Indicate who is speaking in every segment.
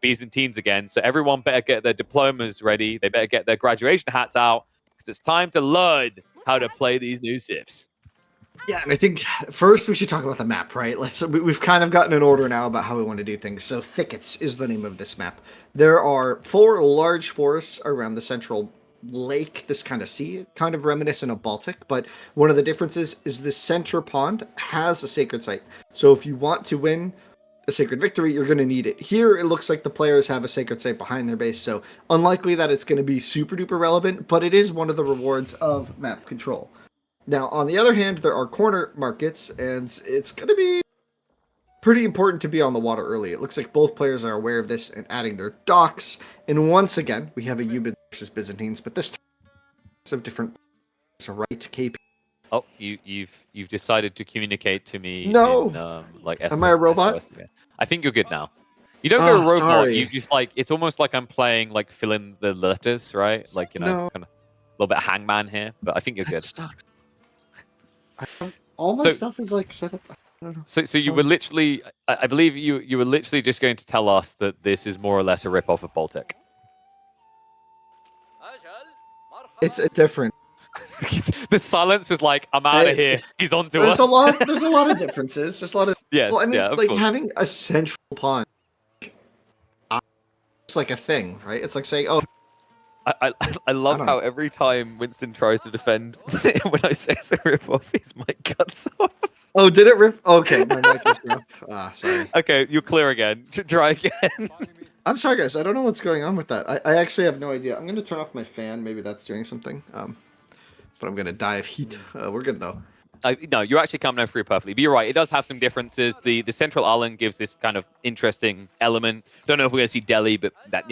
Speaker 1: Byzantines again. So everyone better get their diplomas ready. They better get their graduation hats out because it's time to learn how to play these new civs.
Speaker 2: Yeah, and I think first we should talk about the map, right? We've kind of gotten an order now about how we want to do things. So Thickets is the name of this map. There are 4 large forests around the central lake, this kind of sea, kind of reminiscent of Baltic, but one of the differences is the center pond has a sacred site. So if you want to win a sacred victory, you're going to need it. Here, it looks like the players have a sacred site behind their base, so unlikely that it's going to be super duper relevant, but it is one of the rewards of map control. Now, on the other hand, there are corner markets, and it's going to be pretty important to be on the water early. It looks like both players are aware of this and adding their docks. And once again, we have Ayyubids versus Byzantines, but this time of different right KP.
Speaker 1: Oh, you've decided to communicate to me.
Speaker 2: No,
Speaker 1: in, like
Speaker 2: am I a robot?
Speaker 1: SOS again. I think you're good now. You don't go robot.
Speaker 2: Sorry.
Speaker 1: You just like it's almost like I'm playing like fill in the letters, right? Like kind of a little bit of hangman here, but I think you're good.
Speaker 2: Sucks. All my stuff is like set up.
Speaker 1: So you were literally, I believe you were literally just going to tell us that this is more or less a rip-off of Baltic.
Speaker 2: It's a different.
Speaker 1: The silence was like, I'm out of here. He's on to us.
Speaker 2: There's a lot of differences. There's a lot of.
Speaker 1: Yes,
Speaker 2: well, I mean,
Speaker 1: of
Speaker 2: like
Speaker 1: course.
Speaker 2: having a central pond. It's like a thing, right? It's like saying, oh.
Speaker 1: I love how every time Winston tries to defend when I say it's a rip-off, his mic cuts off.
Speaker 2: Oh, did it rip? Okay, my mic is rough. Sorry.
Speaker 1: Okay, you're clear again. Try again.
Speaker 2: I'm sorry, guys. I don't know what's going on with that. I actually have no idea. I'm going to turn off my fan. Maybe that's doing something. But I'm going to die of heat. We're good, though.
Speaker 1: No, you're actually coming out through perfectly. But you're right. It does have some differences. The central island gives this kind of interesting element. Don't know if we're going to see Delhi, but that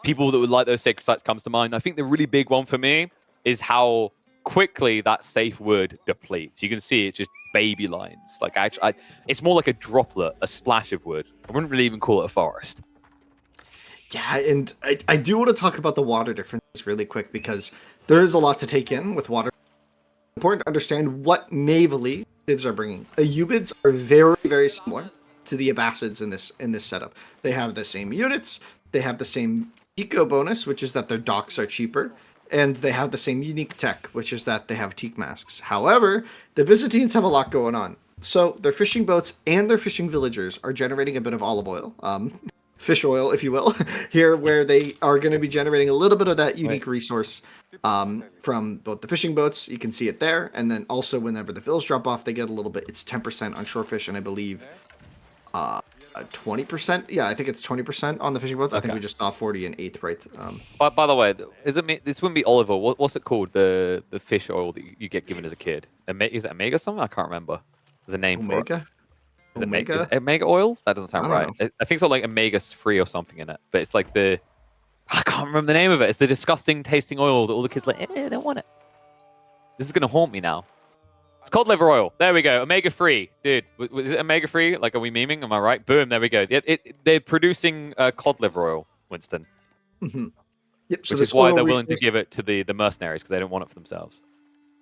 Speaker 1: people that would like those sacred sites comes to mind. I think the really big one for me is how quickly that safe word depletes. You can see it's just baby lines. Like actually, it's more like a droplet, a splash of wood. I wouldn't really even call it a forest.
Speaker 2: Yeah, and I do want to talk about the water difference really quick because there is a lot to take in with water. It's important to understand what navally civs are bringing. Ayyubids are very, very similar to the Abbasids in this setup. They have the same units. They have the same eco bonus, which is that their docks are cheaper. And they have the same unique tech, which is that they have teak masks. However, the Byzantines have a lot going on. So their fishing boats and their fishing villagers are generating a bit of olive oil, fish oil, if you will, here, where they are going to be generating a little bit of that unique resource from both the fishing boats. You can see it there. And then also whenever the fills drop off, they get a little bit. It's 10% on shorefish, and I believe 20%. Yeah, I think it's 20% on the fishing boats. Okay. I think we just saw 40 and 8th, right?
Speaker 1: By the way, this wouldn't be olive oil. What's it called? The fish oil that you get given as a kid. Is it Omega something? I can't remember. There's a name for it. Is it Omega oil? That doesn't sound right. I think it's like Omega-3 or something in it. But it's like I can't remember the name of it. It's the disgusting tasting oil that all the kids are like, they don't want it. This is going to haunt me now. It's cod liver oil. There we go. Omega-3. Dude, is it Omega-3? Like, are we memeing? Am I right? Boom, there we go. They're producing cod liver oil, Winston.
Speaker 2: Mm-hmm. Yep, so
Speaker 1: which is why they're willing to give it to the mercenaries, because they don't want it for themselves.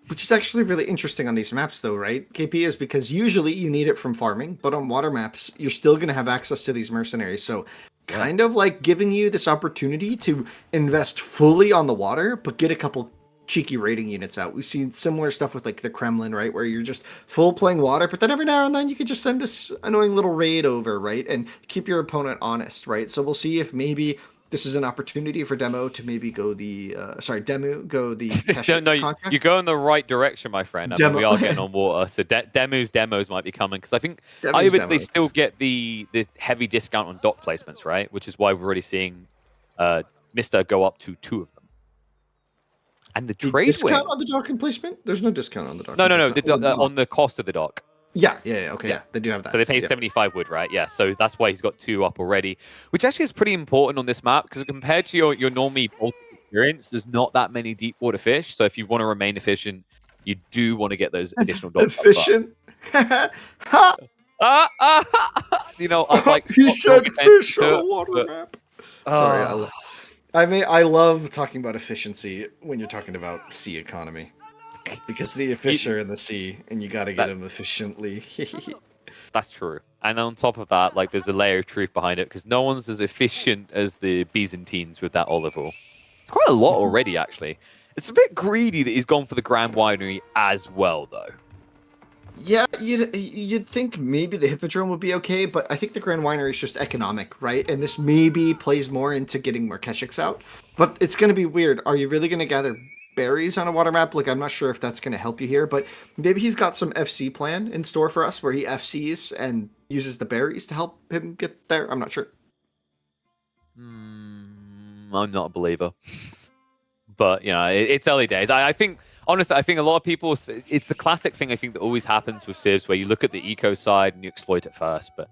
Speaker 2: Which is actually really interesting on these maps, though, right? KP is because usually you need it from farming, but on water maps, you're still going to have access to these mercenaries. So kind of like giving you this opportunity to invest fully on the water, but get a couple cheeky raiding units out. We've seen similar stuff with like the Kremlin, right? Where you're just full playing water, but then every now and then you can just send this annoying little raid over, right? And keep your opponent honest, right? So we'll see if maybe this is an opportunity for DeMu to maybe go DeMu go the
Speaker 1: you go in the right direction, my friend. I mean, we are getting on water, so DeMu's demos might be coming, because I think they still get the heavy discount on dock placements, right? Which is why we're already seeing TheMista go up to 2 of them. And the trade
Speaker 2: discount on the dock placement? There's no discount on the dock.
Speaker 1: No, on the cost of the dock.
Speaker 2: Yeah, okay, they do have that.
Speaker 1: So they pay 75 wood, right? Yeah, so that's why he's got 2 up already, which actually is pretty important on this map, because compared to your normally Baltic experience, there's not that many deep water fish. So if you want to remain efficient, you do want to get those additional docks.
Speaker 2: Efficient?
Speaker 1: I like...
Speaker 2: He said fish on a water map. Sorry, I love talking about efficiency when you're talking about sea economy. Because the fish are in the sea, and you got to get them efficiently.
Speaker 1: That's true. And on top of that, like, there's a layer of truth behind it, because no one's as efficient as the Byzantines with that olive oil. It's quite a lot already, actually. It's a bit greedy that he's gone for the Grand Winery as well, though.
Speaker 2: Yeah, you'd think maybe the Hippodrome would be okay, but I think the Grand Winery is just economic, right? And this maybe plays more into getting more Keshiks out. But it's going to be weird. Are you really going to gather berries on a water map? Like, I'm not sure if that's going to help you here, but maybe he's got some FC plan in store for us where he FCs and uses the berries to help him get there. I'm not sure.
Speaker 1: I'm not a believer. But, you know, it's early days. I think... Honestly, I think a lot of people, it's the classic thing I think that always happens with civs, where you look at the eco side and you exploit it first. But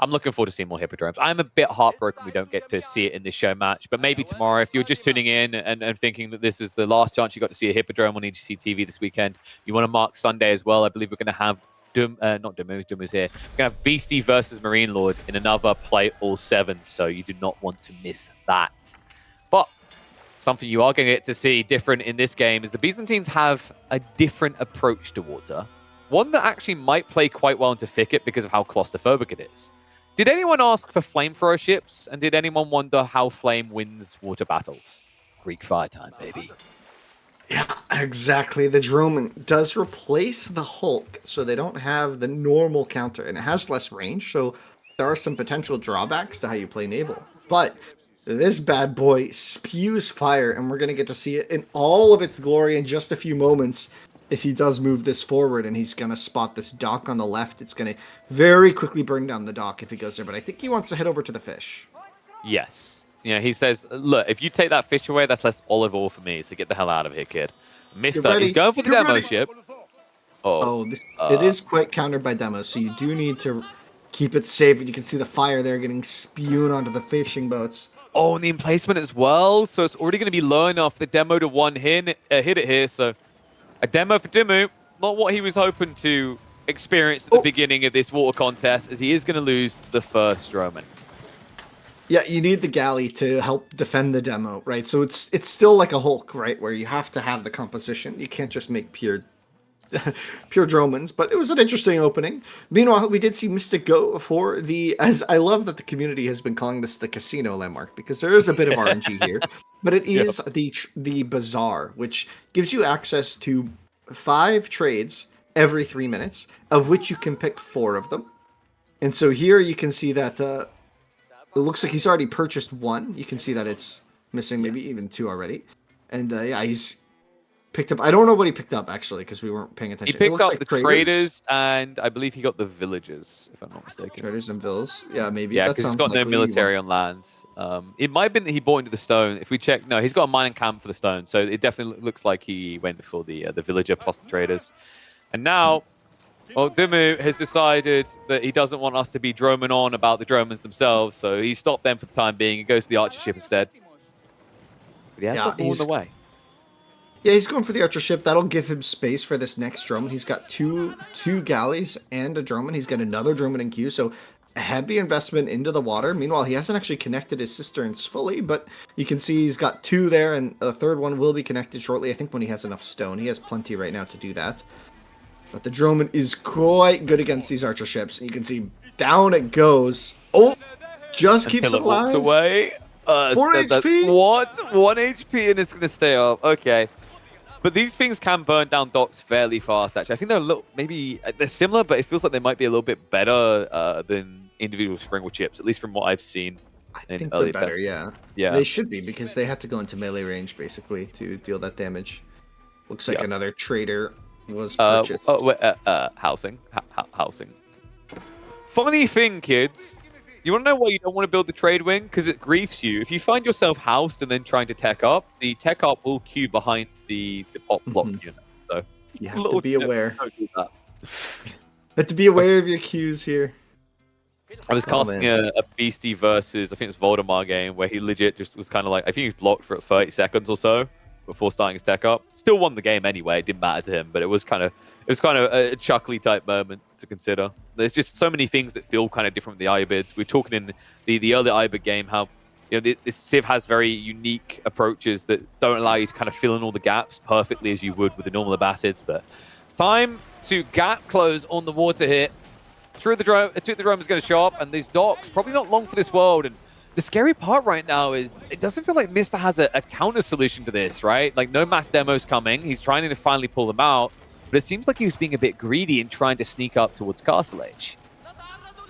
Speaker 1: I'm looking forward to seeing more Hippodromes. I'm a bit heartbroken we don't get to see it in this show match. But maybe tomorrow, if you're just tuning in and thinking that this is the last chance you got to see a Hippodrome on EGC TV this weekend, you want to mark Sunday as well. I believe we're going to have not DeMu's here. We're going to have Beastie versus Marine Lord in another Play All 7. So you do not want to miss that. But something you are going to get to see different in this game is the Byzantines have a different approach towards her. One that actually might play quite well into Thicket because of how claustrophobic it is. Did anyone ask for flamethrower ships? And did anyone wonder how Flame wins water battles? Greek fire time, baby.
Speaker 2: Yeah, exactly. The Droman does replace the Hulk, so they don't have the normal counter, and it has less range, so there are some potential drawbacks to how you play naval. But this bad boy spews fire, and we're going to get to see it in all of its glory in just a few moments if he does move this forward, and he's going to spot this dock on the left. It's going to very quickly burn down the dock if he goes there, but I think he wants to head over to the fish.
Speaker 1: Yes. You know, he says, look, if you take that fish away, that's less olive oil for me, so get the hell out of here, kid. Mr. He's going for the demo ship.
Speaker 2: It is quite countered by demos, so you do need to keep it safe. And you can see the fire there getting spewed onto the fishing boats.
Speaker 1: Oh, and the emplacement as well. So it's already going to be low enough the demo to hit it here. So a demo for DeMu, not what he was hoping to experience at the beginning of this water contest, as he is going to lose the first Roman.
Speaker 2: Yeah, you need the galley to help defend the demo, right? So it's still like a Hulk, right? Where you have to have the composition. You can't just make pure Dromans, but it was an interesting opening. Meanwhile, we did see Mystic go for as I love that the community has been calling this the casino landmark, because there is a bit of RNG here, but it is the bazaar, which gives you access to 5 trades every 3 minutes, of which you can pick 4 of them. And so here you can see that it looks like he's already purchased 1. You can see that it's missing maybe even 2 already. And yeah, he's picked up... I don't know what he picked up, actually, because we weren't paying attention.
Speaker 1: He picked up the traders, and I believe he got the villagers, if I'm not mistaken.
Speaker 2: Traders and villas? Yeah, maybe.
Speaker 1: Yeah, because he's got no military on land. It might have been that he bought into the stone. If we check... No, he's got a mining camp for the stone, so it definitely looks like he went for the villager plus the traders. And now... Well, DeMu has decided that he doesn't want us to be droning on about the Dromans themselves, so he stopped them for the time being and goes to the archer ship instead. But he has got more in the way.
Speaker 2: Yeah, he's going for the archer ship. That'll give him space for this next Droman. He's got two galleys and a Droman. He's got another Droman in queue, so a heavy investment into the water. Meanwhile, he hasn't actually connected his cisterns fully, but you can see he's got 2 there, and the third one will be connected shortly. I think when he has enough stone. He has plenty right now to do that. But the Droman is quite good against these archer ships. And you can see down it goes. Oh, just keeps it alive.
Speaker 1: Walks away.
Speaker 2: 4 HP.
Speaker 1: What? 1 HP and it's going to stay up. Okay. But these things can burn down docks fairly fast, actually. I think they're a little, maybe they're similar, but it feels like they might be a little bit better than individual Springwell chips, at least from what I've seen.
Speaker 2: I think they're better, yeah. They should be, because they have to go into melee range, basically, to deal that damage. Looks like another trader was purchased.
Speaker 1: Housing. Housing. Funny thing, kids. You want to know why you don't want to build the trade wing? Because it griefs you. If you find yourself housed and then trying to tech up, the tech up will queue behind the pop block unit. So
Speaker 2: you have to be aware.
Speaker 1: Don't do that.
Speaker 2: You have to be aware of your queues here.
Speaker 1: I was casting a Beastie versus, I think it's Voldemar game, where he legit just was kind of like, I think he was blocked for 30 seconds or so before starting his tech up. Still won the game anyway. It didn't matter to him, but it was kind of a chuckly type moment to consider. There's just so many things that feel kind of different with the Ayyubids. We're talking in the early Ayyubid game how this Civ has very unique approaches that don't allow you to kind of fill in all the gaps perfectly as you would with the normal Abbasids. But it's time to gap close on the water here. Through the drone is going to show up, and these docks probably not long for this world. And the scary part right now is it doesn't feel like Mista has a counter solution to this, right? Like no mass demos coming. He's trying to finally pull them out, but it seems like he was being a bit greedy and trying to sneak up towards Castle Age.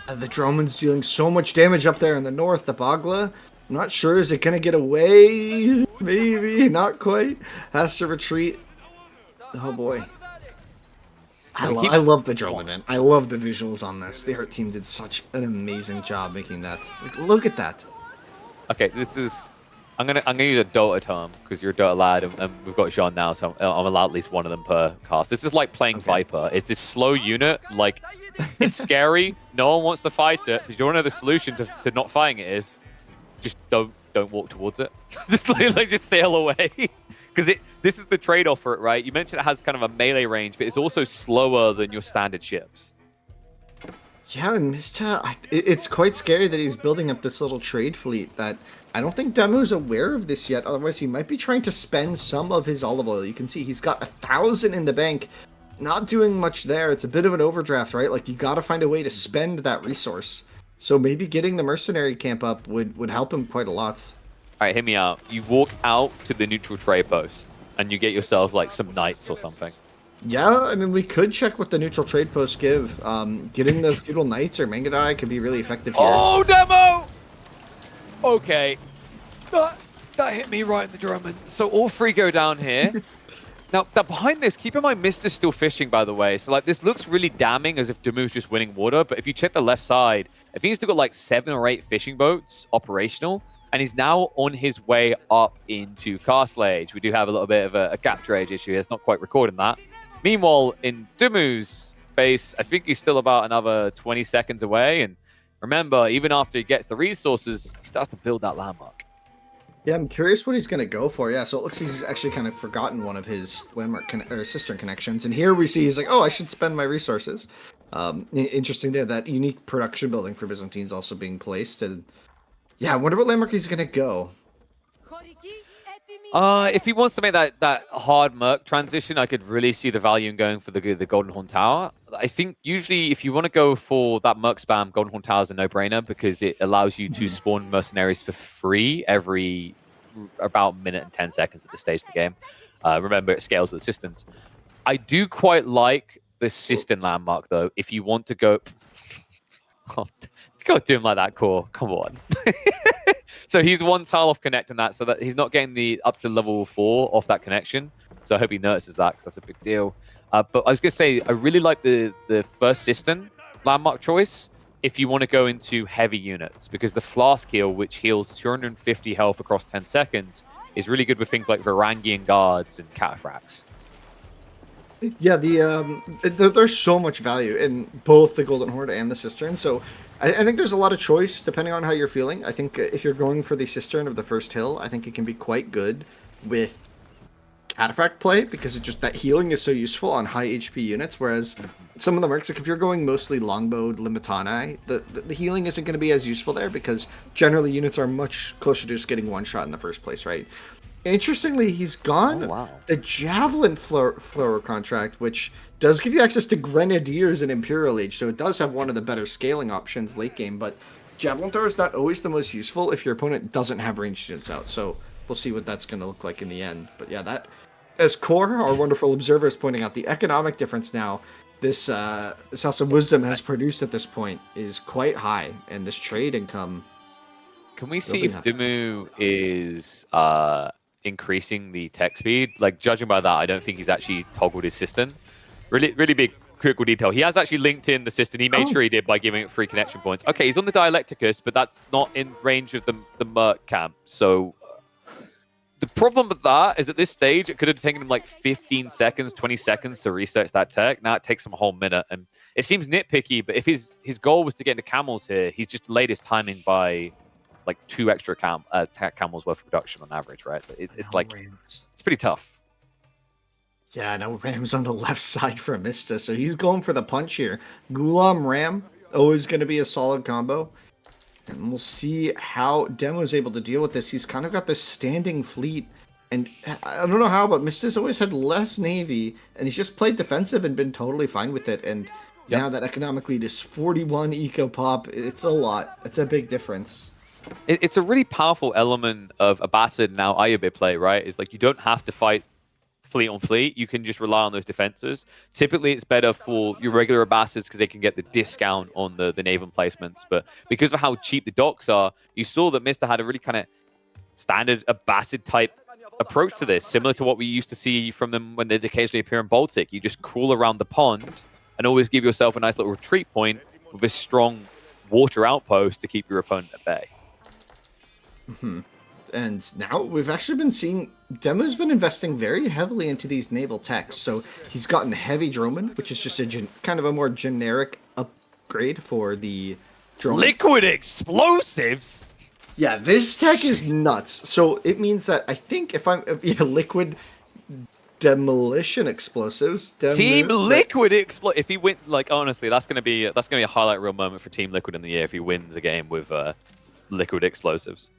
Speaker 2: The droneman's dealing so much damage up there in the north. The Bagla, I'm not sure. Is it going to get away? Maybe. Not quite. Has to retreat. Oh, boy. I love the droneman, man. I love the visuals on this. The art team did such an amazing job making that. Like, look at that.
Speaker 1: Okay, this is... I'm gonna use a Dota term because you're a Dota lad, and we've got Jeanne now, so I'm allowed at least one of them per cast. This is like playing Viper. It's this slow unit, like... It's scary. No one wants to fight it. You don't know the solution to not fighting it is just don't walk towards it. Just just sail away. Because this is the trade-off for it, right? You mentioned it has kind of a melee range, but it's also slower than your standard ships.
Speaker 2: Yeah, and Mista, it's quite scary that he's building up this little trade fleet that I don't think DeMu's aware of this yet. Otherwise, he might be trying to spend some of his olive oil. You can see he's got 1,000 in the bank. Not doing much there. It's a bit of an overdraft, right? Like, you got to find a way to spend that resource. So maybe getting the mercenary camp up would help him quite a lot.
Speaker 1: All right, hear me out. You walk out to the neutral trade post, and you get yourself, like, some knights or something.
Speaker 2: Yeah, I mean, we could check what the neutral trade posts give. Getting the feudal knights or Mangadai could be really effective here.
Speaker 1: Oh, DeMu! Okay. That hit me right in the drum. So all three go down here. Now, behind this, keep in mind Mista's still fishing, by the way. So, like, this looks really damning as if DeMu's just winning water. But if you check the left side, I think he's still got, like, 7 or 8 fishing boats operational. And he's now on his way up into Castle Age. We do have a little bit of a capture age issue. It's not quite recording that. Meanwhile, in DeMu's base, I think he's still about another 20 seconds away. And remember, even after he gets the resources, he starts to build that landmark.
Speaker 2: Yeah, I'm curious what he's going to go for. Yeah, so it looks like he's actually kind of forgotten one of his landmark or cistern connections. And here we see he's like, oh, I should spend my resources. Interesting there, that unique production building for Byzantines also being placed. And yeah, I wonder what landmark he's going to go.
Speaker 1: If he wants to make that hard merc transition, I could really see the value in going for the Golden Horn Tower. I think usually if you want to go for that merc spam, Golden Horn Tower is a no-brainer because it allows you to spawn mercenaries for free every about minute and 10 seconds at this stage of the game. Remember, it scales with the systems. I do quite like the cistern landmark, though, if you want to go... Oh, go do him like that, Core. Come on. So he's 1 tile off connecting that, so that he's not getting the up to level 4 off that connection. So I hope he notices that, because that's a big deal. But I was going to say, I really like the first cistern landmark choice if you want to go into heavy units, because the Flask heal, which heals 250 health across 10 seconds, is really good with things like Varangian Guards and Cataphracts.
Speaker 2: Yeah, there's so much value in both the Golden Horde and the Cistern, so I think there's a lot of choice depending on how you're feeling. I think if you're going for the Cistern of the first hill, I think it can be quite good with Cataphract play, because it just that healing is so useful on high HP units, whereas some of the mercs, like if you're going mostly longbowed Limitani, the healing isn't going to be as useful there, because generally units are much closer to just getting one shot in the first place, right? Interestingly, he's gone the Javelin Thrower contract, which does give you access to Grenadiers in Imperial Age, so it does have one of the better scaling options late game, but Javelin Thrower is not always the most useful if your opponent doesn't have ranged units out, so we'll see what that's going to look like in the end. But yeah, that, as Core, our wonderful observer, is pointing out, the economic difference now this House of Wisdom has produced at this point is quite high, and this trade income...
Speaker 1: Can we see if DeMu is... increasing the tech speed? Like, judging by that, I don't think he's actually toggled his cistern. Really big critical detail. He has actually linked in the cistern. He made sure he did by giving it 3 connection points. Okay, he's on the Dialecticus, but that's not in range of the Merc camp. So the problem with that is at this stage, it could have taken him like 15 seconds, 20 seconds to research that tech. Now it takes him a whole minute. And it seems nitpicky, but if his goal was to get into camels here, he's just delayed his timing by like 2 extra camels worth of production on average, right? So it's like, it's pretty tough.
Speaker 2: Yeah, now Ram's on the left side for Mista, so he's going for the punch here. Ghulam Ram, always going to be a solid combo. And we'll see how DeMu's able to deal with this. He's kind of got this standing fleet, and I don't know how, but Mista's always had less navy, and he's just played defensive and been totally fine with it. And
Speaker 1: Yep.
Speaker 2: Now that economic lead is 41 eco pop. It's a lot. It's a big difference.
Speaker 1: It's a really powerful element of Abbasid now Ayyubid play, right? Is like you don't have to fight fleet on fleet. You can just rely on those defenses. Typically, it's better for your regular Abbasids because they can get the discount on the naval placements. But because of how cheap the docks are, you saw that Mr. had a really kind of standard Abbasid type approach to this, similar to what we used to see from them when they'd occasionally appear in Baltic. You just crawl around the pond and always give yourself a nice little retreat point with a strong water outpost to keep your opponent at bay.
Speaker 2: And now we've actually been seeing DeMu's been investing very heavily into these naval techs. So he's gotten heavy droman, which is just a kind of a more generic upgrade for the drone.
Speaker 1: Liquid explosives.
Speaker 2: Yeah, this tech is nuts. So it means that I think if I'm liquid demolition explosives,
Speaker 1: Team Liquid explode. If he win, like honestly, that's gonna be a highlight reel moment for Team Liquid in the year if he wins a game with liquid explosives.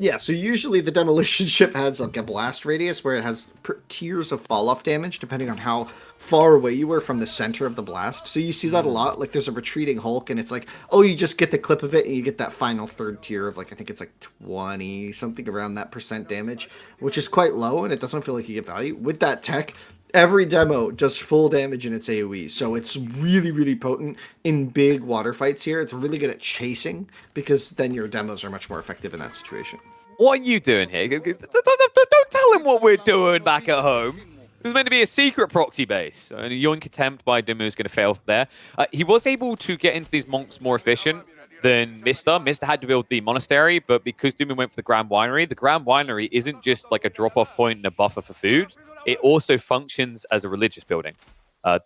Speaker 2: Yeah, so usually the demolition ship has like a blast radius where it has tiers of fall-off damage depending on how far away you were from the center of the blast. So you see that a lot. Like there's a retreating Hulk and it's like, oh, you just get the clip of it and you get that final third tier of like, I think it's like 20, something around that % damage, which is quite low and it doesn't feel like you get value. With that tech, every demo does full damage in its AoE. So it's really, really potent in big water fights here. It's really good at chasing because then your demos are much more effective in that situation.
Speaker 1: What are you doing here? Don't tell him what we're doing back at home. This is meant to be a secret proxy base. And Yoink attempt by DeMu is going to fail there. He was able to get into these monks more efficient than Mr. Mr. had to build the monastery, but because DeMu went for the Grand Winery isn't just like a drop-off point and a buffer for food. It also functions as a religious building.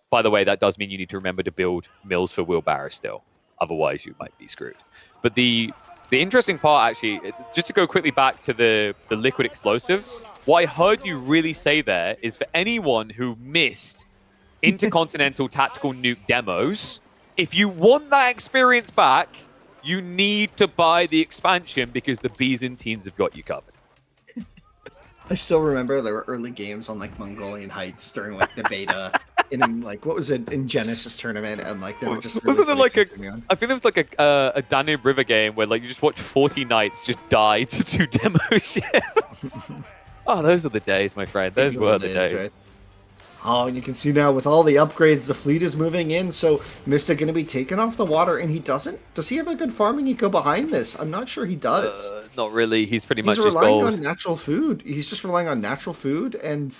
Speaker 1: By the way, that does mean you need to remember to build mills for wheelbarrows still. Otherwise, you might be screwed. But the interesting part, actually, just to go quickly back to the liquid explosives, what I heard you really say there is for anyone who missed intercontinental tactical nuke demos, if you want that experience back, you need to buy the expansion because the Byzantines have got you covered.
Speaker 2: I still remember there were early games on like Mongolian Heights during like the beta in like what was it in Genesis tournament and like they were just really
Speaker 1: wasn't there like I think there was like a Danube River game where like you just watch 40 knights just die to 2 demo ships. Oh, those are the days, my friend. Those were the days. Right?
Speaker 2: Oh, and you can see now with all the upgrades, the fleet is moving in. So Mista going to be taken off the water, and he doesn't. Does he have a good farming eco behind this? I'm not sure he does.
Speaker 1: Not really. He's pretty much
Speaker 2: just relying on natural food. He's just relying on natural food, and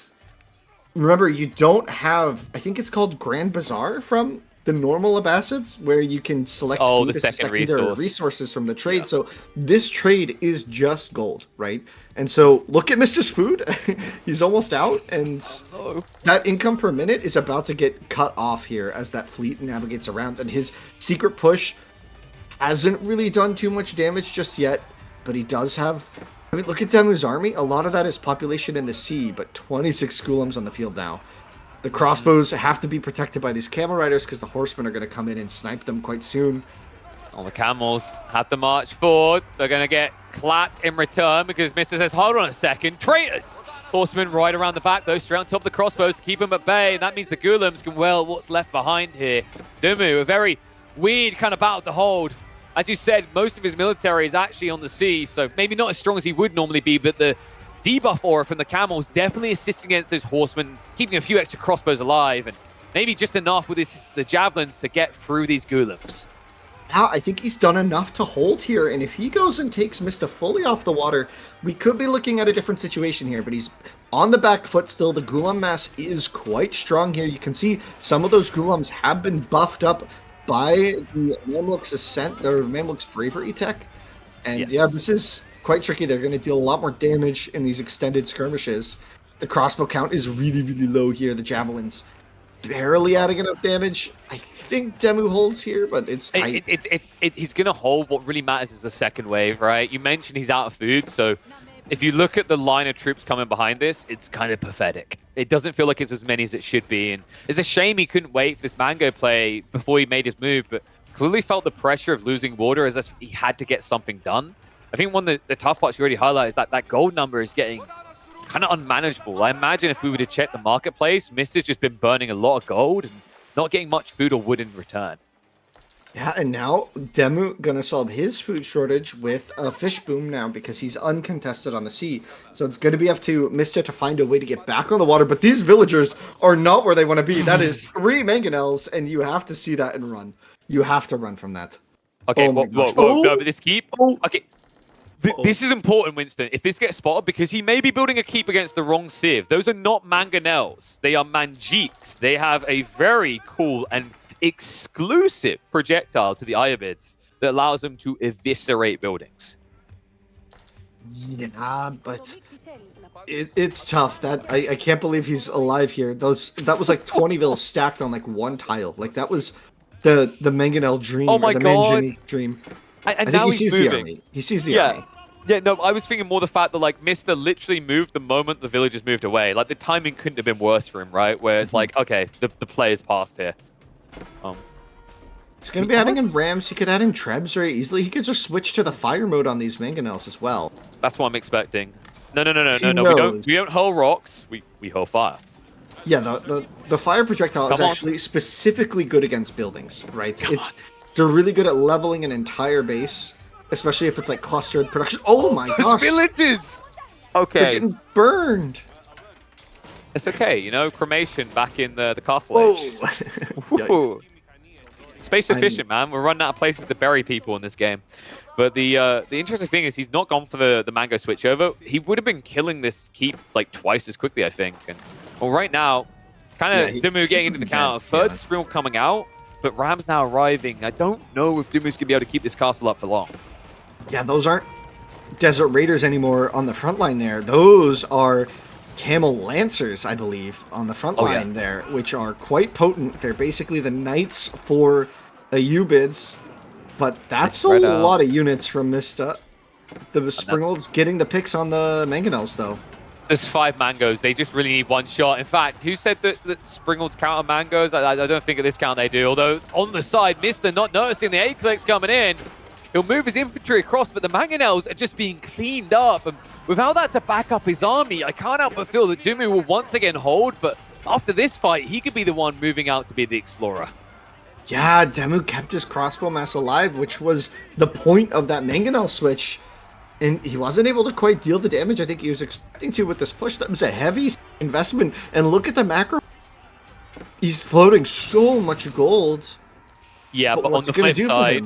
Speaker 2: remember, you don't have. I think it's called Grand Bazaar from the normal Abbasids, where you can select
Speaker 1: food the second
Speaker 2: resources from the trade. Yeah. So this trade is just gold, right? And so look at Mista's food. He's almost out, and that income per minute is about to get cut off here as that fleet navigates around. And his secret push hasn't really done too much damage just yet, but he does have. I mean, look at DeMu's army. A lot of that is population in the sea, but 26 Ghulams on the field now. The crossbows have to be protected by these camel riders because the horsemen are going to come in and snipe them quite soon.
Speaker 1: All the camels have to march forward. They're going to get clapped in return because Mr. says, hold on a second, traitors! Horsemen right around the back, though, straight on top of the crossbows to keep them at bay, and that means the Ghulams can, well, what's left behind here? DeMu, a very weird kind of battle to hold. As you said, most of his military is actually on the sea, so maybe not as strong as he would normally be, but the debuff aura from the camels definitely assisting against those horsemen, keeping a few extra crossbows alive, and maybe just enough with the javelins to get through these Ghulams.
Speaker 2: Now, I think he's done enough to hold here, and if he goes and takes Mista fully off the water, we could be looking at a different situation here, but he's on the back foot still. The Ghulam mass is quite strong here. You can see some of those Ghulams have been buffed up by the Mamluk's Ascent, their Mamluk's Bravery tech, and yes. Yeah, this is quite tricky. They're going to deal a lot more damage in these extended skirmishes. The crossbow count is really, really low here. The javelins barely adding enough damage. I think DeMu holds here, but it's tight.
Speaker 1: He's going to hold. What really matters is the second wave, right? You mentioned he's out of food, so if you look at the line of troops coming behind this, it's kind of pathetic. It doesn't feel like it's as many as it should be, and it's a shame he couldn't wait for this mango play before he made his move, but clearly felt the pressure of losing water as he had to get something done. I think one of the tough parts you already highlighted is that gold number is getting kind of unmanageable. I imagine if we were to check the marketplace, Mister's just been burning a lot of gold. And not getting much food or wood in return.
Speaker 2: Yeah, and now DeMu gonna solve his food shortage with a fish boom now because he's uncontested on the sea. So it's gonna be up to Mista to find a way to get back on the water. But these villagers are not where they want to be. That is 3 mangonels, and you have to see that and run. You have to run from that.
Speaker 1: Okay,
Speaker 2: oh my gosh.
Speaker 1: no, but this keep.
Speaker 2: Oh.
Speaker 1: Okay. This is important, Winston. If this gets spotted, because he may be building a keep against the wrong civ. Those are not mangonels. They are manjiks. They have a very cool and exclusive projectile to the Ayyubids that allows them to eviscerate buildings.
Speaker 2: Yeah, but it's tough. That I can't believe he's alive here. That was like 20 villas stacked on like one tile. Like that was the mangonel dream.
Speaker 1: Oh my
Speaker 2: or the
Speaker 1: god,
Speaker 2: dream.
Speaker 1: And
Speaker 2: I think
Speaker 1: now
Speaker 2: he
Speaker 1: he's
Speaker 2: sees
Speaker 1: moving.
Speaker 2: the army. He sees the army.
Speaker 1: Yeah, no, I was thinking more the fact that, like, Mista literally moved the moment the villagers moved away. Like, the timing couldn't have been worse for him, right? Where it's like, okay, the play's passed here.
Speaker 2: He's going to be adding in rams. He could add in trebs very easily. He could just switch to the fire mode on these mangonels as well.
Speaker 1: That's what I'm expecting. No. We don't hurl rocks. We hurl fire.
Speaker 2: Yeah, the fire projectile is actually specifically good against buildings, right? They're really good at leveling an entire base. Especially if it's like clustered production. Oh my gosh!
Speaker 1: Villages. Okay.
Speaker 2: They're getting burned.
Speaker 1: It's okay, you know, cremation back in the castle age.
Speaker 2: Whoa.
Speaker 1: Space efficient, man. We're running out of places to bury people in this game. But the interesting thing is he's not gone for the mango switchover. He would have been killing this keep like twice as quickly, I think. And well, right now, kind of DeMu getting into the count. Third Sprinkle coming out, but Ram's now arriving. I don't know if DeMu's gonna be able to keep this castle up for long.
Speaker 2: Yeah, those aren't Desert Raiders anymore on the front line there. Those are Camel Lancers, I believe, on the front line there, which are quite potent. They're basically the knights for Ayyubids, but that's a lot of units from Mista. The Springald's getting the picks on the mangonels, though.
Speaker 1: There's 5 mangoes. They just really need one shot. In fact, who said that Springald's counter mangoes? I don't think at this count they do. Although, on the side, Mista not noticing the 8 clicks coming in. He'll move his infantry across, but the mangonels are just being cleaned up. And without that to back up his army, I can't help but feel that DeMu will once again hold. But after this fight, he could be the one moving out to be the explorer.
Speaker 2: Yeah, DeMu kept his crossbow mass alive, which was the point of that mangonel switch. And he wasn't able to quite deal the damage I think he was expecting to with this push. That was a heavy investment. And look at the macro. He's floating so much gold.
Speaker 1: Yeah, but on the flip side...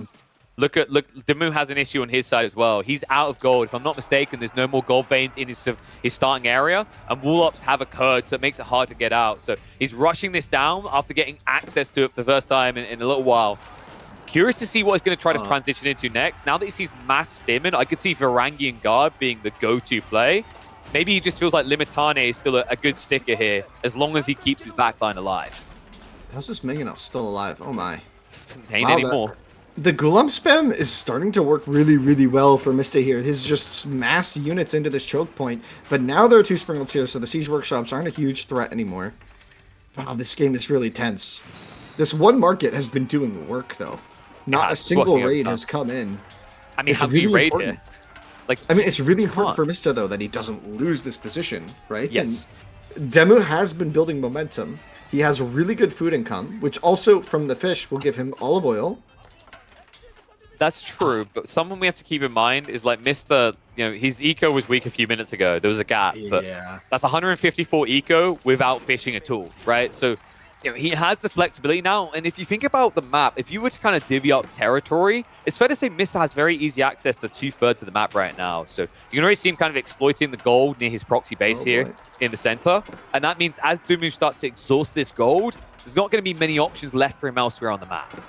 Speaker 1: Look, DeMu has an issue on his side as well. He's out of gold. If I'm not mistaken, there's no more gold veins in his starting area, and wall-ups have occurred, so it makes it hard to get out. So he's rushing this down after getting access to it for the first time in a little while. Curious to see what he's going to try to transition into next. Now that he sees mass spearmen, I could see Varangian Guard being the go-to play. Maybe he just feels like Limitane is still a good sticker here, as long as he keeps his backline alive.
Speaker 2: How's this Mangonel still alive? Oh my.
Speaker 1: Ain't anymore.
Speaker 2: The Golem spam is starting to work really, really well for Mista here. He's just massed units into this choke point. But now there are 2 Springalds here, so the Siege Workshops aren't a huge threat anymore. Wow, this game is really tense. This one market has been doing work, though. Not a single raid has come in.
Speaker 1: I mean, how do you raid here?
Speaker 2: Like, I mean, it's really important for Mista, though, that he doesn't lose this position, right?
Speaker 1: Yes.
Speaker 2: And DeMu has been building momentum. He has a really good food income, which also, from the fish, will give him olive oil.
Speaker 1: That's true, but someone we have to keep in mind is like Mista, you know, his eco was weak a few minutes ago. There was a gap, but that's 154 eco without fishing at all, right? So, you know, he has the flexibility now, and if you think about the map, if you were to kind of divvy up territory, it's fair to say Mista has very easy access to 2/3 of the map right now. So you can already see him kind of exploiting the gold near his proxy base here in the center, and that means as DeMu starts to exhaust this gold, there's not going to be many options left for him elsewhere on the map.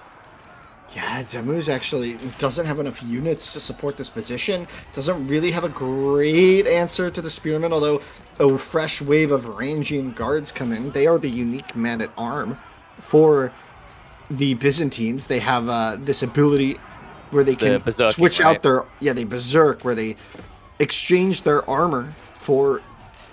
Speaker 2: Yeah, DeMu's actually doesn't have enough units to support this position. Doesn't really have a great answer to the Spearmen, although a fresh wave of Varangian Guards come in. They are the unique man-at-arm for the Byzantines. They have this ability where they can switch out their... Yeah, they berserk, where they exchange their armor for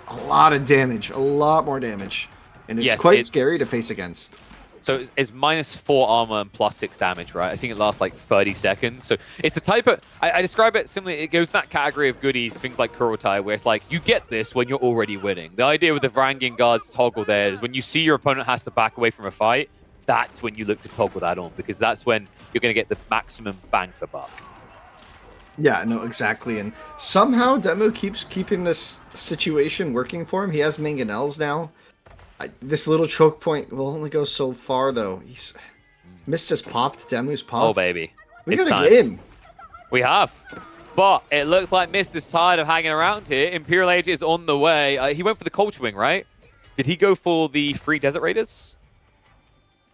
Speaker 2: a lot of damage, a lot more damage. And it's quite scary to face against.
Speaker 1: So it's -4 armor and +6 damage, right? I think it lasts like 30 seconds. So it's the type of... I describe it similarly. It goes in that category of goodies, things like Kurotai, where it's like, you get this when you're already winning. The idea with the Varangian Guards toggle there is when you see your opponent has to back away from a fight, that's when you look to toggle that on, because that's when you're going to get the maximum bang for buck.
Speaker 2: Yeah, no, exactly. And somehow DeMu keeps keeping this situation working for him. He has mangonels now. This little choke point will only go so far, though. Mista's popped. DeMu's popped.
Speaker 1: Oh, baby.
Speaker 2: We got a game.
Speaker 1: We have. But it looks like Mista's tired of hanging around here. Imperial Age is on the way. He went for the Culture Wing, right? Did he go for the free Desert Raiders?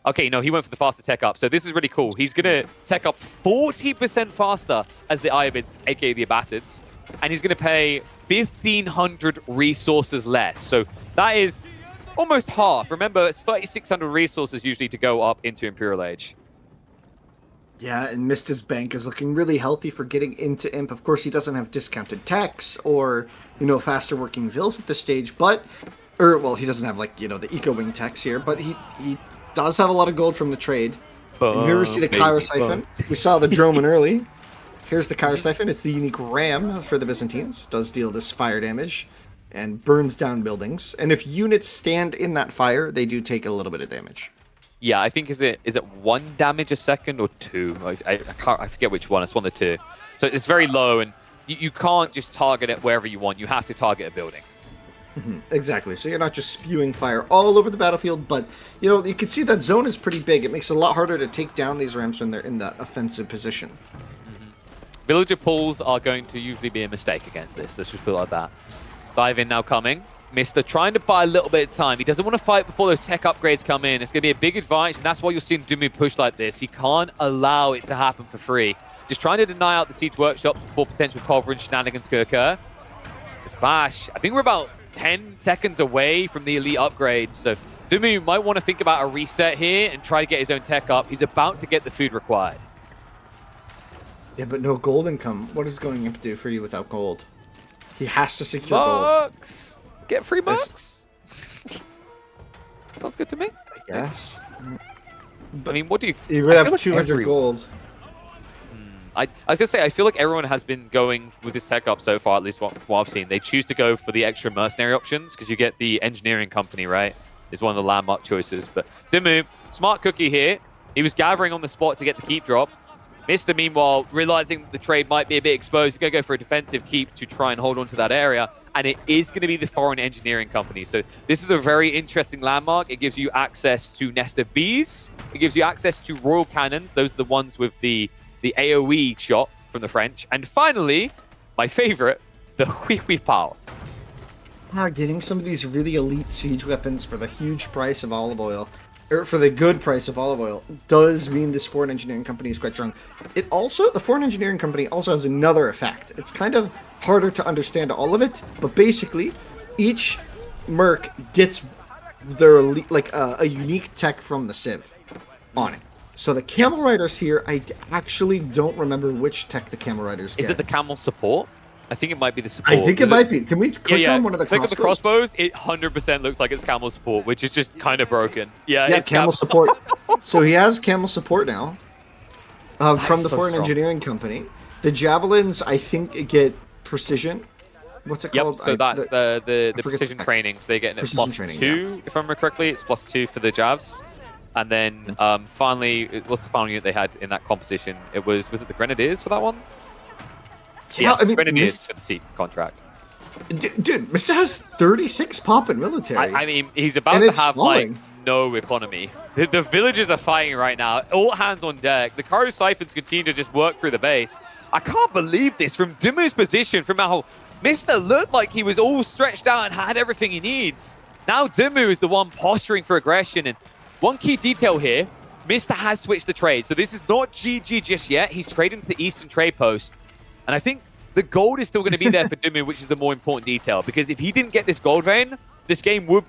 Speaker 1: Okay, no, he went for the faster tech up. So this is really cool. He's going to tech up 40% faster as the Ayyubids, aka the Abbasids. And he's going to pay 1,500 resources less. So that is almost half. Remember, it's 3,600 resources usually to go up into Imperial Age.
Speaker 2: Yeah, and Mista's bank is looking really healthy for getting into Imp. Of course, he doesn't have discounted techs or, faster working vills at this stage, but... well, he doesn't have, the Eco-Wing techs here, but he does have a lot of gold from the trade. And here we see the Kyro Siphon. We saw the Droman early. Here's the Kyro Siphon. It's the unique ram for the Byzantines. Does deal this fire damage and burns down buildings. And if units stand in that fire, they do take a little bit of damage.
Speaker 1: Yeah, I think is it 1 damage a second or 2? I forget which one. It's one of the 2. So it's very low, and you can't just target it wherever you want. You have to target a building.
Speaker 2: Exactly. So you're not just spewing fire all over the battlefield, but you can see that zone is pretty big. It makes it a lot harder to take down these rams when they're in that offensive position.
Speaker 1: Villager pulls are going to usually be a mistake against this. Let's just put it like that. Dive in now coming. Mista trying to buy a little bit of time. He doesn't want to fight before those tech upgrades come in. It's going to be a big advantage, and that's why you're seeing DeMu push like this. He can't allow it to happen for free. Just trying to deny out the Siege Workshop before potential cover and shenanigans could occur. This clash, I think we're about 10 seconds away from the elite upgrades, so DeMu might want to think about a reset here and try to get his own tech up. He's about to get the food required.
Speaker 2: Yeah, but no gold income. What is going to do for you without gold? He has to secure
Speaker 1: Bucks. Gold. Get free bucks. Sounds good to me.
Speaker 2: I guess.
Speaker 1: But, I mean, what do you...
Speaker 2: You would have 200 gold.
Speaker 1: I was going to say, I feel like everyone has been going with this tech up so far, at least what I've seen. They choose to go for the extra mercenary options because you get the engineering company, right? Is one of the landmark choices. But DeMu, smart cookie here. He was gathering on the spot to get the keep drop. Mista, meanwhile, realizing the trade might be a bit exposed, he's going to go for a defensive keep to try and hold on to that area. And it is going to be the foreign engineering company. So this is a very interesting landmark. It gives you access to Nest of Bees. It gives you access to Royal Cannons. Those are the ones with the AoE shot from the French. And finally, my favorite, the Hui Power.
Speaker 2: Getting some of these really elite siege weapons for the huge price of olive oil, or for the good price of olive oil, does mean this foreign engineering company is quite strong. The foreign engineering company also has another effect. It's kind of harder to understand all of it, but basically, each merc gets their elite, a unique tech from the civ on it. So the Camel Riders here, I actually don't remember which tech the Camel Riders get.
Speaker 1: Is it the Camel Support? I think it might be the support.
Speaker 2: I think it might be. Can we click on one of the crossbows?
Speaker 1: Click on the crossbows. It 100% looks like it's Camel Support, which is just kind of broken. Yeah,
Speaker 2: it's Camel Support. So he has Camel Support now from the foreign engineering company. The Javelins, I think, get Precision. What's it called?
Speaker 1: So that's the precision training. So they get it +2, if I remember correctly. It's +2 for the Javs. And then finally, what's the final unit they had in that composition? Was it the Grenadiers for that one?
Speaker 2: Yeah, I mean,
Speaker 1: Grenadiers for the seat contract.
Speaker 2: Dude, Mista has 36 pop in military.
Speaker 1: I mean, he's about to have no economy. The villagers are fighting right now. All hands on deck. The Kyro Siphons continue to just work through the base. I can't believe this from DeMu's position, from how Mista looked like he was all stretched out and had everything he needs. Now DeMu is the one posturing for aggression. And one key detail here, Mista has switched the trade. So this is not GG just yet. He's trading to the Eastern Trade Post. And I think the gold is still going to be there for DeMu, which is the more important detail. Because if he didn't get this gold vein, this game would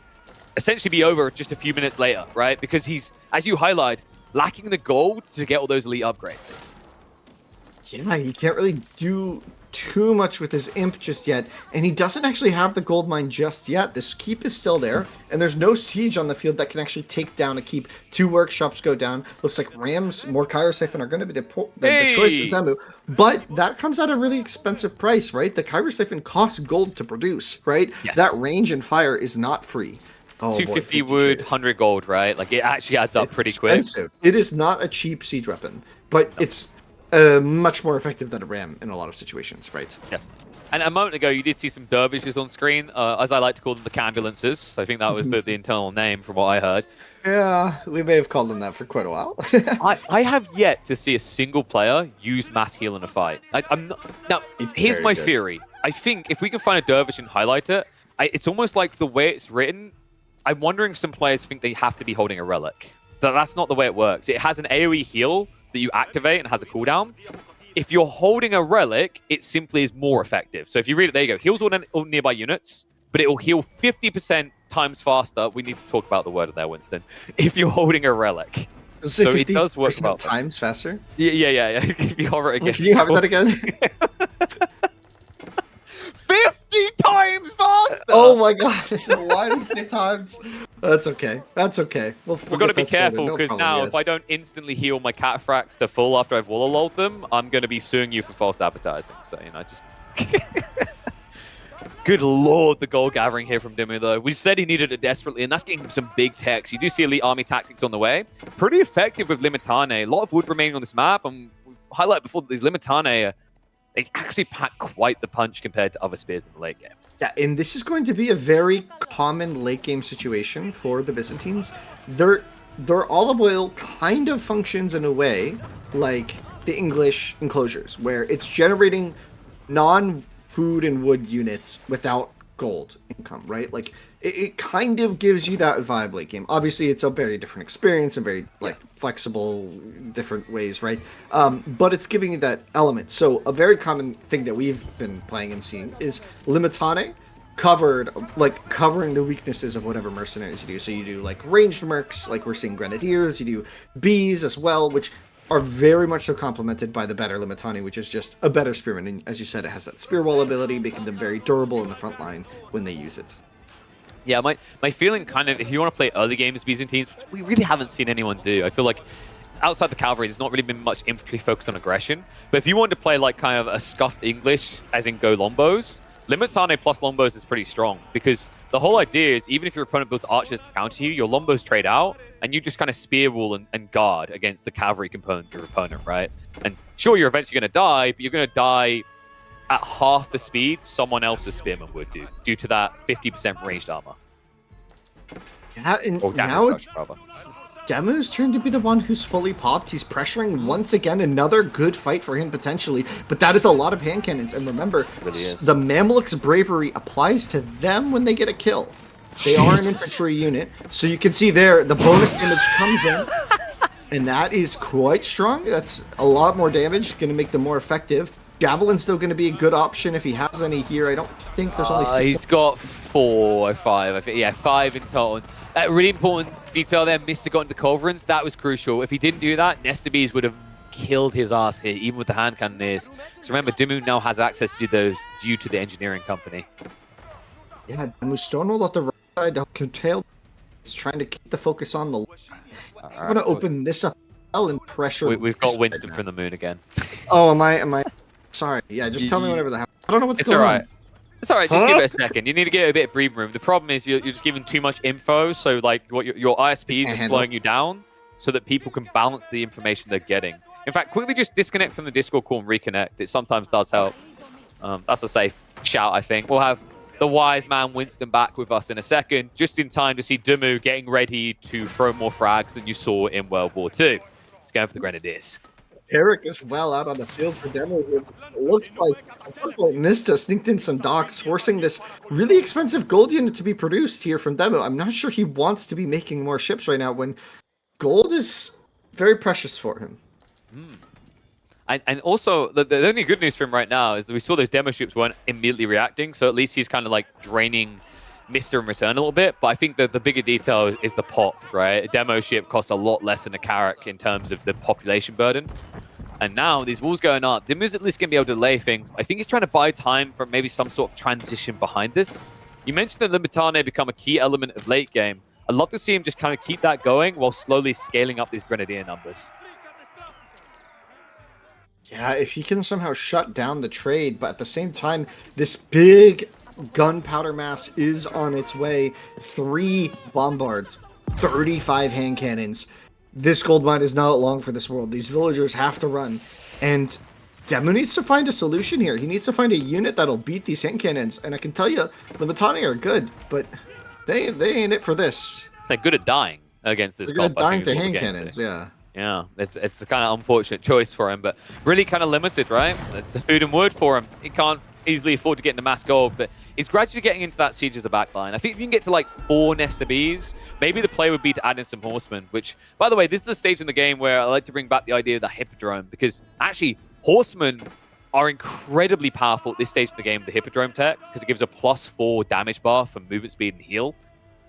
Speaker 1: essentially be over just a few minutes later, right? Because he's, as you highlight, lacking the gold to get all those elite upgrades.
Speaker 2: Yeah, he can't really do too much with his imp just yet, and he doesn't actually have the gold mine just yet. This keep is still there, and there's no siege on the field that can actually take down a keep. 2 workshops go down. Looks like Rams, more Kyro Siphon are going to be the choice of DeMu, but that comes at a really expensive price, right? The Kyro Siphon costs gold to produce, right?
Speaker 1: Yes.
Speaker 2: That range and fire is not free. Oh boy,
Speaker 1: 250
Speaker 2: 50
Speaker 1: wood,
Speaker 2: trade.
Speaker 1: 100 gold, right? Like, it actually adds up pretty
Speaker 2: expensive.
Speaker 1: quick.
Speaker 2: It is not a cheap siege weapon, but it's much more effective than a ram in a lot of situations, right?
Speaker 1: Yeah. And a moment ago, you did see some dervishes on screen, as I like to call them, the cambulances. I think that was the internal name from what I heard.
Speaker 2: Yeah, we may have called them that for quite a while.
Speaker 1: I have yet to see a single player use mass heal in a fight. I'm not, now, here's my theory. I think if we can find a dervish and highlight it, it's almost like the way it's written. I'm wondering if some players think they have to be holding a relic. That's not the way it works. It has an AoE heal that you activate and has a cooldown. If you're holding a relic, it simply is more effective. So if you read it, there you go. Heals all nearby units, but it will heal 50% times faster. We need to talk about the word of there, Winston. If you're holding a relic. So it does work about
Speaker 2: times faster?
Speaker 1: Yeah. If you hover it again.
Speaker 2: Can you have that again?
Speaker 1: 50 times faster!
Speaker 2: Oh my god, why does it say times? That's okay. That's okay.
Speaker 1: We've got to be careful, because now if I don't instantly heal my cataphracts to full after I've wall them, I'm going to be suing you for false advertising. So, just... Good lord, the gold gathering here from DeMu, though. We said he needed it desperately, and that's getting him some big techs. You do see elite army tactics on the way. Pretty effective with Limitane. A lot of wood remaining on this map, and we've highlighted before that these Limitane, they actually pack quite the punch compared to other spears in the late game.
Speaker 2: Yeah, and this is going to be a very common late game situation for the Byzantines. Their olive oil kind of functions in a way like the English enclosures, where it's generating non-food and wood units without gold income, right? Like, it kind of gives you that vibe late game. Obviously, it's a very different experience and very flexible, different ways, right? But it's giving you that element. So a very common thing that we've been playing and seeing is Limitane covering the weaknesses of whatever mercenaries you do. So you do like ranged mercs, like we're seeing grenadiers. You do bees as well, which are very much so complemented by the better Limitane, which is just a better spearman. And as you said, it has that spear wall ability, making them very durable in the front line when they use it.
Speaker 1: Yeah, my feeling kind of, if you want to play early games Byzantines, which we really haven't seen anyone do. I feel like outside the cavalry, there's not really been much infantry focused on aggression. But if you want to play like kind of a scuffed English, as in go lombos, Limitane plus lombos is pretty strong, because the whole idea is even if your opponent builds archers to counter you, your lombos trade out, and you just kind of spear wall and guard against the cavalry component of your opponent, right? And sure, you're eventually going to die, but you're going to die at half the speed someone else's spearman would do, due to that 50% ranged armor.
Speaker 2: Yeah, and now it's DeMu's turn to be the one who's fully popped. He's pressuring once again, another good fight for him potentially, but that is a lot of hand cannons. And remember, the Mamluks' bravery applies to them when they get a kill. They are an infantry unit, so you can see there the bonus damage comes in, and that is quite strong. That's a lot more damage, going to make them more effective. Javelin's still going to be a good option if he has any here. I don't think there's only 6.
Speaker 1: He's got 4 or 5. I think, yeah, 5 in total. Really important detail there. Mista got into culverins. That was crucial. If he didn't do that, Nestabees would have killed his ass here, even with the hand cannoneers. So remember, DeMu now has access to those due to the engineering company.
Speaker 2: Yeah, DeMu Stonewall at the right side to curtail. He's trying to keep the focus on the left. I'm going to open this up and pressure.
Speaker 1: We've got Winston from the moon again.
Speaker 2: Oh, am I? Sorry. Yeah, just tell me whenever that happens. I don't know what's going on.
Speaker 1: It's all right. Just give it a second. You need to get a bit of breathing room. The problem is you're just giving too much info, so like what your ISPs are slowing you down, so that people can balance the information they're getting. In fact, quickly just disconnect from the Discord call and reconnect. It sometimes does help. That's a safe shout, I think. We'll have the wise man Winston back with us in a second, just in time to see DeMu getting ready to throw more frags than you saw in World War II. It's going for the Grenadiers.
Speaker 2: Eric is well out on the field for DeMu. It looks like Mista sneaked in some docks, forcing this really expensive gold unit to be produced here from DeMu. I'm not sure he wants to be making more ships right now when gold is very precious for him.
Speaker 1: And also, the only good news for him right now is that we saw those demo ships weren't immediately reacting, so at least he's kind of like draining Mista in return a little bit. But I think that the bigger detail is the pop, right? A demo ship costs a lot less than a Carrack in terms of the population burden. And now these walls going up, DeMu's at least going to be able to delay things. I think he's trying to buy time for maybe some sort of transition behind this. You mentioned that Limitane become a key element of late game. I'd love to see him just kind of keep that going while slowly scaling up these Grenadier numbers.
Speaker 2: Yeah, if he can somehow shut down the trade, but at the same time, this big gunpowder mass is on its way. 3 bombards, 35 hand cannons. This gold mine is not long for this world. These villagers have to run. And DeMu needs to find a solution here. He needs to find a unit that'll beat these hand cannons. And I can tell you, the Mittani are good, but they ain't it for this.
Speaker 1: They're good at dying against this.
Speaker 2: They're good at dying to hand cannons, yeah.
Speaker 1: Yeah, it's a kind of unfortunate choice for him, but really kind of limited, right? It's the food and wood for him. He can't easily afford to get into mass gold, but he's gradually getting into that siege as a backline. I think if you can get to like 4 Nesta Bees, maybe the play would be to add in some horsemen, which, by the way, this is the stage in the game where I like to bring back the idea of the Hippodrome, because actually, horsemen are incredibly powerful at this stage of the game with the Hippodrome tech, because it gives a +4 damage bar for movement speed and heal.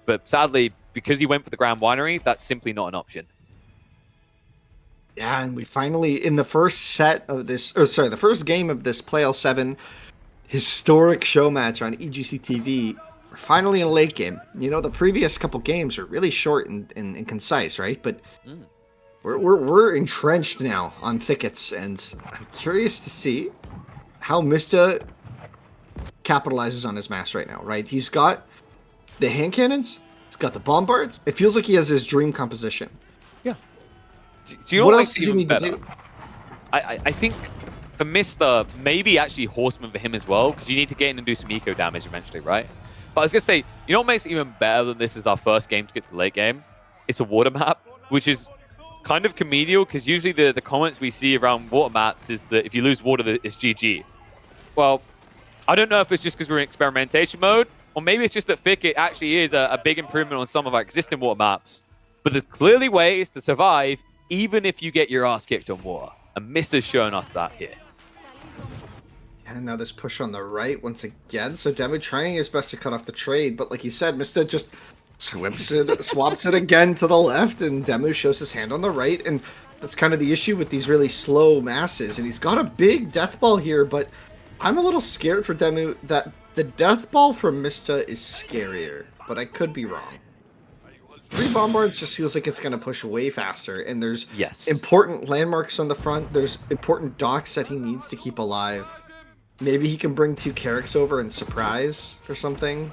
Speaker 1: But sadly, because he went for the Grand Winery, that's simply not an option.
Speaker 2: Yeah, and we finally, in the first set of this, the first game of this Play L7 historic show match on EGC TV, we're finally in a late game. You know, the previous couple games are really short and concise, right? But we're entrenched now on thickets, and I'm curious to see how Mista capitalizes on his mass right now, right? He's got the hand cannons, he's got the bombards. It feels like he has his dream composition.
Speaker 1: Yeah. Do you know
Speaker 2: what
Speaker 1: what
Speaker 2: else does he need to do?
Speaker 1: I think for Mista, maybe actually horseman for him as well, because you need to get in and do some eco damage eventually, right? But I was going to say, you know what makes it even better than this is our first game to get to the late game? It's a water map, which is kind of comedial, because usually the comments we see around water maps is that if you lose water, it's GG. Well, I don't know if it's just because we're in experimentation mode, or maybe it's just that Thicket actually is a big improvement on some of our existing water maps. But there's clearly ways to survive even if you get your ass kicked on water. And Mista's showing us that here.
Speaker 2: And now this push on the right once again. So DeMu trying his best to cut off the trade, but like you said, Mista just swaps it again to the left, and DeMu shows his hand on the right, and that's kind of the issue with these really slow masses. And he's got a big death ball here, but I'm a little scared for DeMu that the death ball from Mista is scarier, but I could be wrong. 3 bombards just feels like it's going to push way faster, and there's important landmarks on the front. There's important docks that he needs to keep alive. Maybe he can bring 2 Carracks over and surprise or something.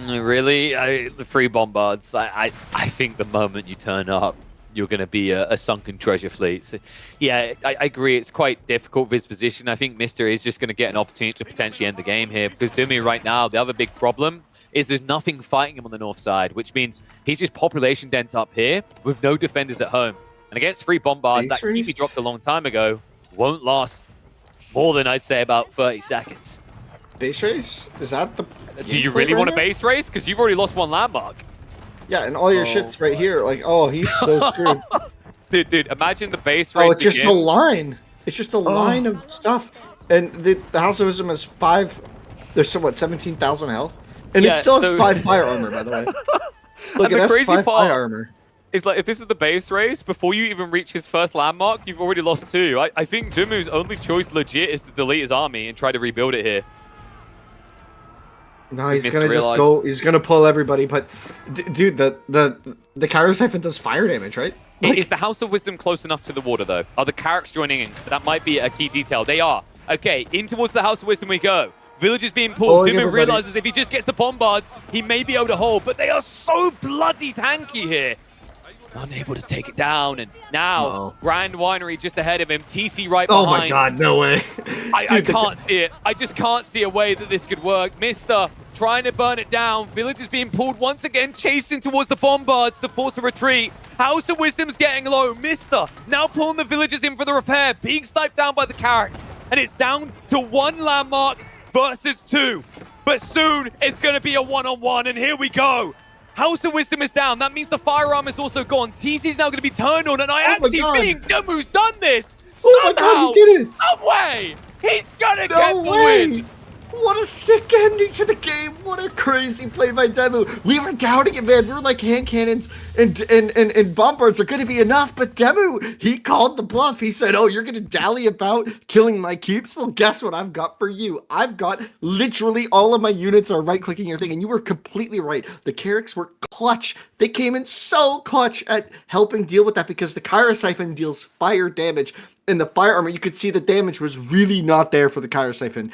Speaker 1: Really? The 3 bombards. I think the moment you turn up, you're going to be a sunken treasure fleet. So, yeah, I agree. It's quite difficult with his position. I think Mista is just going to get an opportunity to potentially end the game here, because DeMu right now, the other big problem is there's nothing fighting him on the north side, which means he's just population dense up here with no defenders at home. And against 3 bombards that he dropped a long time ago won't last more than, I'd say, about 30 seconds.
Speaker 2: Base race? Is that the...
Speaker 1: Do you really want a base race? Because you've already lost 1 landmark.
Speaker 2: Yeah, and all your shit's right here. Like, oh, he's so screwed.
Speaker 1: Dude, imagine the base race.
Speaker 2: Oh, it's just a line. It's just a line of stuff. And the House of Wisdom has 5... There's somewhat 17,000 health. And it still has 5 fire armor, by the way. Look, it has 5 fire armor.
Speaker 1: It's like, if this is the base race, before you even reach his first landmark, you've already lost 2. I think DeMu's only choice legit is to delete his army and try to rebuild it here.
Speaker 2: No, he's gonna just go. He's gonna pull everybody. But, dude, the Kyro Siphon does fire damage, right?
Speaker 1: Like, is the House of Wisdom close enough to the water, though? Are the Carracks joining in? So that might be a key detail. They are. Okay, in towards the House of Wisdom we go. Village is being pulled. DeMu realizes if he just gets the bombards, he may be able to hold. But they are so bloody tanky here. Unable to take it down, and now Grand Winery just ahead of him. TC right behind.
Speaker 2: Oh my god, no way.
Speaker 1: I can't see it. I just can't see a way that this could work. Mista trying to burn it down. Village is being pulled once again, chasing towards the bombards to force a retreat. House of Wisdom's getting low. Mista now pulling the villagers in for the repair, being sniped down by the Carracks. And it's down to 1 landmark versus 2. But soon it's going to be a 1-on-1, and here we go. House of Wisdom is down. That means the firearm is also gone. TC's now going to be turned on, and I actually think DeMu's done this.
Speaker 2: Oh my god, he did it!
Speaker 1: No way! He's going to get the win!
Speaker 2: What a sick ending to the game. What a crazy play by DeMu. We were doubting it, man. We were like, hand cannons and bombards are going to be enough. But DeMu, he called the bluff. He said, oh, you're going to dally about killing my cubes? Well, guess what I've got for you? I've got literally all of my units are right-clicking your thing. And you were completely right. The Carracks were clutch. They came in so clutch at helping deal with that, because the Kyro Siphon deals fire damage. In the fire armor, you could see the damage was really not there for the Kyro Siphon.